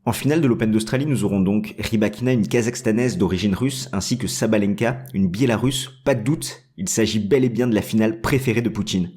En finale de l'Open d'Australie, nous aurons donc Rybakina, une Kazakhstanaise d'origine russe, ainsi que Sabalenka, une Biélorusse. Pas de doute, il s'agit bel et bien de la finale préférée de Poutine.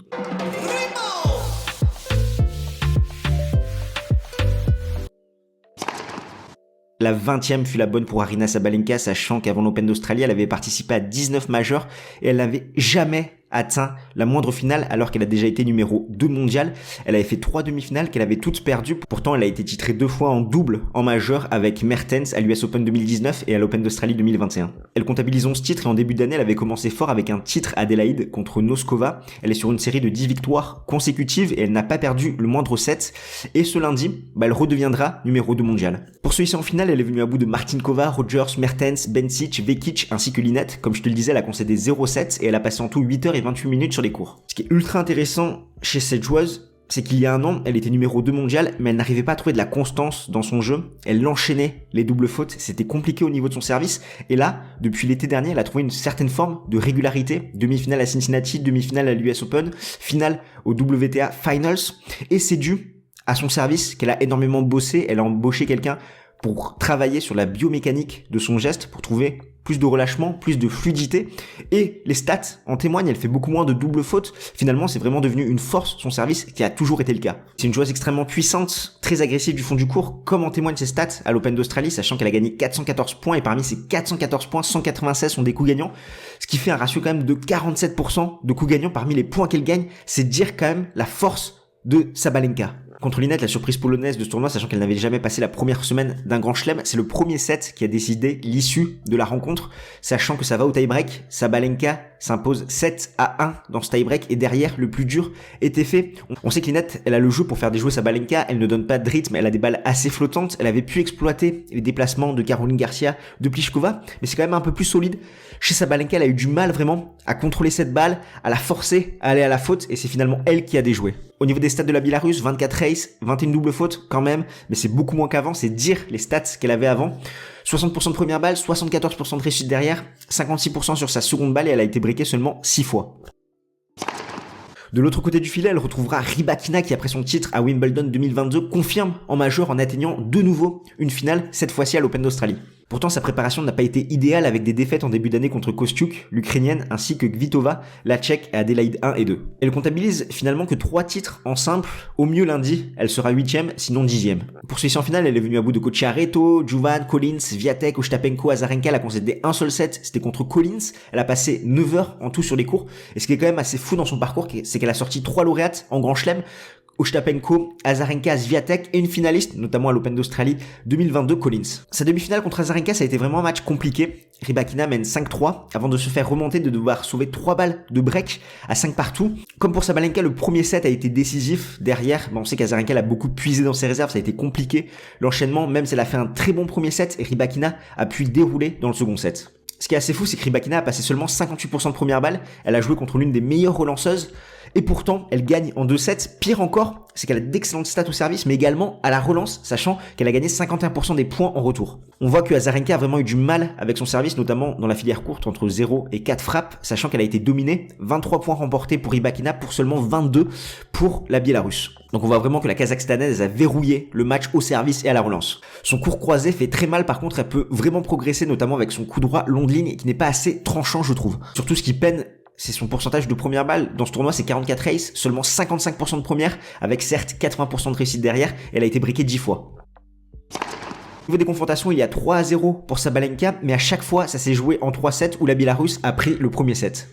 La 20e fut la bonne pour Aryna Sabalenka, sachant qu'avant l'Open d'Australie, elle avait participé à 19 majeurs et elle n'avait jamais atteint la moindre finale alors qu'elle a déjà été numéro 2 mondial. Elle avait fait 3 demi-finales qu'elle avait toutes perdues. Pourtant, elle a été titrée 2 fois en double en majeur avec Mertens à l'US Open 2019 et à l'Open d'Australie 2021. Elle comptabilise 11 titres et en début d'année, elle avait commencé fort avec un titre à Adélaïde contre Noskova. Elle est sur une série de 10 victoires consécutives et elle n'a pas perdu le moindre set. Et ce lundi, elle redeviendra numéro 2 mondial. Pour se hisser en finale, elle est venue à bout de Martinkova, Rogers, Mertens, Bencic, Vekic ainsi que Linette. Comme je te le disais, elle a concédé 0-7 et elle a passé en tout 8h28 minutes sur les cours. Ce qui est ultra intéressant chez cette joueuse, c'est qu'il y a un an, elle était numéro 2 mondial, mais elle n'arrivait pas à trouver de la constance dans son jeu. Elle enchaînait les doubles fautes, c'était compliqué au niveau de son service. Et là, depuis l'été dernier, elle a trouvé une certaine forme de régularité. Demi-finale à Cincinnati, demi-finale à l'US Open, finale au WTA Finals. Et c'est dû à son service qu'elle a énormément bossé. Elle a embauché quelqu'un pour travailler sur la biomécanique de son geste, pour trouver plus de relâchement, plus de fluidité. Et les stats en témoignent, elle fait beaucoup moins de doubles fautes. Finalement, c'est vraiment devenu une force, son service, qui a toujours été le cas. C'est une joueuse extrêmement puissante, très agressive du fond du court, comme en témoignent ses stats à l'Open d'Australie, sachant qu'elle a gagné 414 points, et parmi ces 414 points, 196 sont des coups gagnants, ce qui fait un ratio quand même de 47% de coups gagnants parmi les points qu'elle gagne. C'est dire quand même la force de Sabalenka. Contre Linette, la surprise polonaise de ce tournoi, sachant qu'elle n'avait jamais passé la première semaine d'un grand chelem, c'est le premier set qui a décidé l'issue de la rencontre, sachant que ça va au tie-break. Sabalenka s'impose 7-1 dans ce tie-break et derrière, le plus dur était fait. On sait que Linette, elle a le jeu pour faire déjouer Sabalenka, elle ne donne pas de rythme, elle a des balles assez flottantes, elle avait pu exploiter les déplacements de Caroline Garcia, de Pliskova, mais c'est quand même un peu plus solide. Chez Sabalenka, elle a eu du mal vraiment à contrôler cette balle, à la forcer à aller à la faute et c'est finalement elle qui a déjoué. Au niveau des stats de la Biélorusse, 24 races, 21 doubles fautes quand même, mais c'est beaucoup moins qu'avant, c'est dire les stats qu'elle avait avant. 60% de première balle, 74% de réussite derrière, 56% sur sa seconde balle et elle a été briquée seulement 6 fois. De l'autre côté du filet, elle retrouvera Rybakina qui, après son titre à Wimbledon 2022, confirme en majeur en atteignant de nouveau une finale, cette fois-ci à l'Open d'Australie. Pourtant, sa préparation n'a pas été idéale avec des défaites en début d'année contre Kostiuk, l'Ukrainienne, ainsi que Kvitova, la Tchèque à Adélaïde 1 et 2. Elle comptabilise finalement que 3 titres en simple. Au mieux lundi, elle sera 8e, sinon 10e. Pour celle-ci en finale, elle est venue à bout de Cocciaretto, Juvan, Collins, Swiatek, Ostapenko, Azarenka. Elle a concédé un seul set, c'était contre Collins. Elle a passé 9 heures en tout sur les cours. Et ce qui est quand même assez fou dans son parcours, c'est qu'elle a sorti 3 lauréates en grand chelem. Ostapenko, Azarenka, Swiatek et une finaliste, notamment à l'Open d'Australie 2022, Collins. Sa demi-finale contre Azarenka, ça a été vraiment un match compliqué. Rybakina mène 5-3 avant de se faire remonter, de devoir sauver 3 balles de break à 5 partout. Comme pour Sabalenka, le premier set a été décisif. Derrière, on sait qu'Azarenka a beaucoup puisé dans ses réserves, ça a été compliqué. L'enchaînement, même si elle a fait un très bon premier set, Rybakina a pu dérouler dans le second set. Ce qui est assez fou, c'est que Rybakina a passé seulement 58% de première balle. Elle a joué contre l'une des meilleures relanceuses. Et pourtant, elle gagne en 2 sets. Pire encore, c'est qu'elle a d'excellentes stats au service, mais également à la relance, sachant qu'elle a gagné 51% des points en retour. On voit que Azarenka a vraiment eu du mal avec son service, notamment dans la filière courte entre 0 et 4 frappes, sachant qu'elle a été dominée. 23 points remportés pour Rybakina pour seulement 22 pour la Biélorusse. Donc on voit vraiment que la Kazakhstanaise a verrouillé le match au service et à la relance. Son court croisé fait très mal, par contre elle peut vraiment progresser, notamment avec son coup droit long de ligne qui n'est pas assez tranchant, je trouve. Surtout ce qui peine, c'est son pourcentage de première balle. Dans ce tournoi, c'est 44 races, seulement 55% de première, avec certes 80% de réussite derrière, et elle a été briquée 10 fois. Au niveau des confrontations, il y a 3-0 pour Sabalenka, mais à chaque fois, ça s'est joué en 3-7 où la Biélorusse a pris le premier set.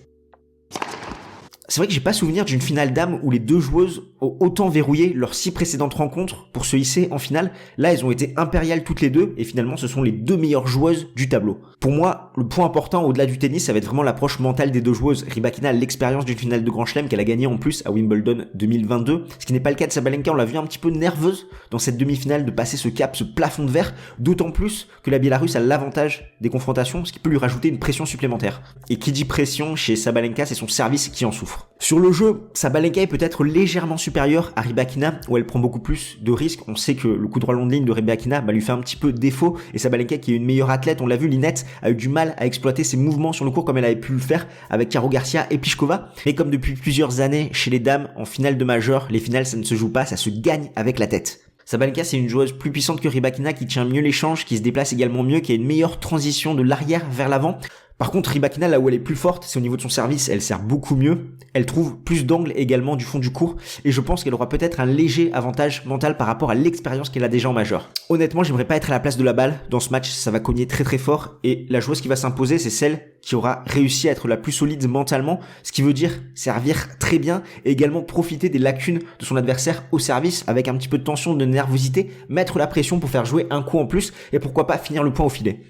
C'est vrai que j'ai pas souvenir d'une finale dames où les deux joueuses ont autant verrouillé leurs 6 précédentes rencontres pour se hisser en finale. Là, elles ont été impériales toutes les deux et finalement, ce sont les 2 meilleures joueuses du tableau. Pour moi, le point important au-delà du tennis, ça va être vraiment l'approche mentale des deux joueuses. Rybakina a l'expérience d'une finale de Grand Chelem qu'elle a gagnée en plus à Wimbledon 2022, ce qui n'est pas le cas de Sabalenka. On l'a vu un petit peu nerveuse dans cette demi-finale de passer ce cap, ce plafond de verre, d'autant plus que la Biélorusse a l'avantage des confrontations, ce qui peut lui rajouter une pression supplémentaire. Et qui dit pression chez Sabalenka, c'est son service qui en souffre. Sur le jeu, Sabalenka est peut-être légèrement supérieure à Rybakina, où elle prend beaucoup plus de risques. On sait que le coup droit long de ligne de Rybakina lui fait un petit peu défaut, et Sabalenka, qui est une meilleure athlète, on l'a vu, Linette a eu du mal à exploiter ses mouvements sur le court comme elle avait pu le faire avec Caro Garcia et Pliskova. Mais comme depuis plusieurs années chez les dames, en finale de majeur, les finales ça ne se joue pas, ça se gagne avec la tête. Sabalenka, c'est une joueuse plus puissante que Rybakina qui tient mieux l'échange, qui se déplace également mieux, qui a une meilleure transition de l'arrière vers l'avant. Par contre, Rybakina, là où elle est plus forte, c'est au niveau de son service, elle sert beaucoup mieux. Elle trouve plus d'angles également du fond du court et je pense qu'elle aura peut-être un léger avantage mental par rapport à l'expérience qu'elle a déjà en majeur. Honnêtement, j'aimerais pas être à la place de la balle. Dans ce match, ça va cogner très très fort et la joueuse qui va s'imposer, c'est celle qui aura réussi à être la plus solide mentalement, ce qui veut dire servir très bien et également profiter des lacunes de son adversaire au service avec un petit peu de tension, de nervosité, mettre la pression pour faire jouer un coup en plus et pourquoi pas finir le point au filet.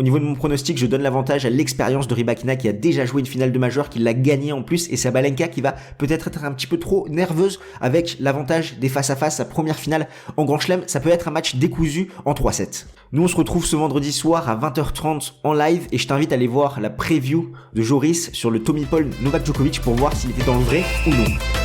Au niveau de mon pronostic, je donne l'avantage à l'expérience de Rybakina qui a déjà joué une finale de majeur, qui l'a gagnée en plus, et Sabalenka qui va peut-être être un petit peu trop nerveuse avec l'avantage des face-à-face, sa première finale en Grand Chelem. Ça peut être un match décousu en 3-7. Nous, on se retrouve ce vendredi soir à 20h30 en live et je t'invite à aller voir la preview de Joris sur le Tommy Paul Novak Djokovic pour voir s'il était dans le vrai ou non.